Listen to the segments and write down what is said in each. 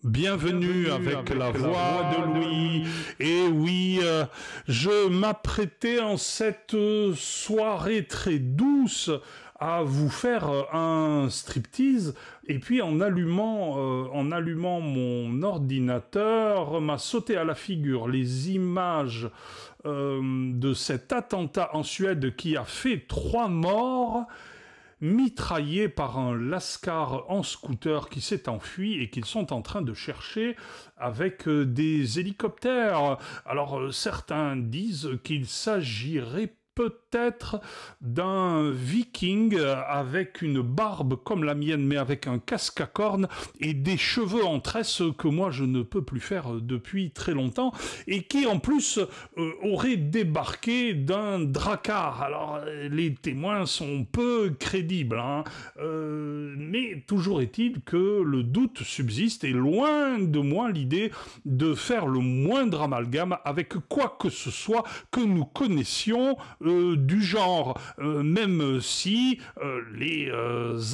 Bienvenue avec la voix de Louis. Et oui, je m'apprêtais en cette soirée très douce à vous faire un striptease, et puis en allumant mon ordinateur, m'a sauté à la figure les images de cet attentat en Suède qui a fait 3 morts, mitraillés par un lascar en scooter qui s'est enfui et qu'ils sont en train de chercher avec des hélicoptères. Alors certains disent qu'il s'agirait peut-être d'un viking avec une barbe comme la mienne, mais avec un casque à cornes et des cheveux en tresse que moi je ne peux plus faire depuis très longtemps, et qui en plus aurait débarqué d'un drakkar. Alors les témoins sont peu crédibles, hein, mais toujours est-il que le doute subsiste, et loin de moi l'idée de faire le moindre amalgame avec quoi que ce soit que nous connaissions du genre, même si les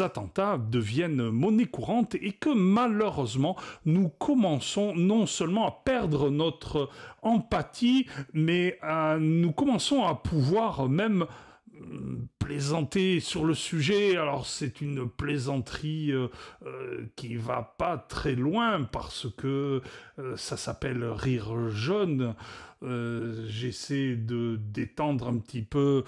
attentats deviennent monnaie courante et que malheureusement nous commençons non seulement à perdre notre empathie, mais nous commençons à pouvoir même plaisanter sur le sujet. Alors c'est une plaisanterie qui va pas très loin parce que ça s'appelle rire jaune. J'essaie de détendre un petit peu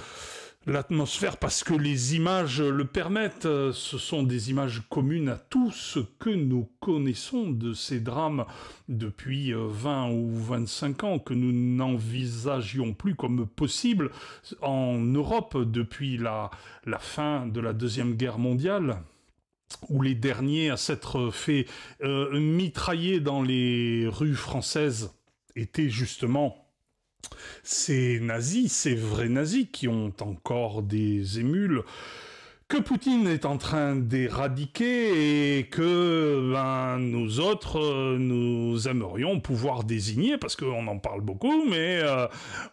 l'atmosphère parce que les images le permettent. Ce sont des images communes à tout ce que nous connaissons de ces drames depuis 20 ou 25 ans, que nous n'envisagions plus comme possible en Europe depuis la fin de la Deuxième Guerre mondiale, où les derniers à s'être fait mitrailler dans les rues françaises étaient justement ces nazis, ces vrais nazis qui ont encore des émules que Poutine est en train d'éradiquer et que nous autres, nous aimerions pouvoir désigner, parce qu'on en parle beaucoup, mais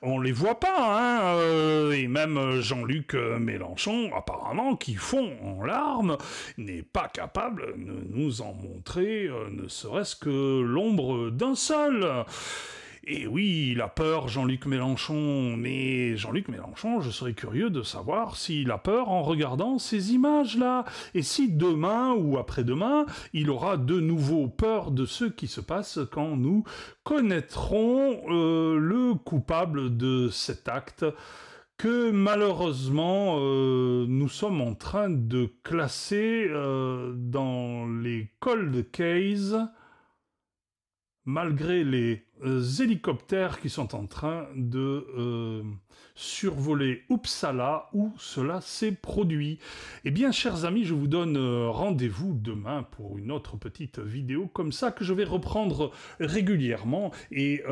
on les voit pas, hein, et même Jean-Luc Mélenchon, apparemment, qui fond en larmes, n'est pas capable de nous en montrer ne serait-ce que l'ombre d'un seul. Et oui, il a peur, Jean-Luc Mélenchon, mais Jean-Luc Mélenchon, je serais curieux de savoir s'il a peur en regardant ces images-là, et si demain ou après-demain, il aura de nouveau peur de ce qui se passe quand nous connaîtrons le coupable de cet acte que malheureusement nous sommes en train de classer dans les cold cases, malgré les hélicoptères qui sont en train de survoler Uppsala, où cela s'est produit. Eh bien, chers amis, je vous donne rendez-vous demain pour une autre petite vidéo comme ça, que je vais reprendre régulièrement, et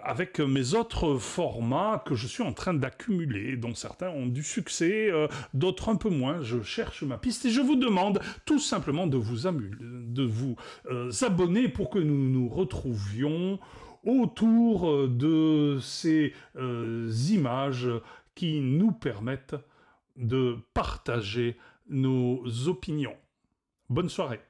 avec mes autres formats que je suis en train d'accumuler, dont certains ont du succès, d'autres un peu moins. Je cherche ma piste et je vous demande tout simplement de vous abonner pour que nous nous retrouvions autour de ces images qui nous permettent de partager nos opinions. Bonne soirée.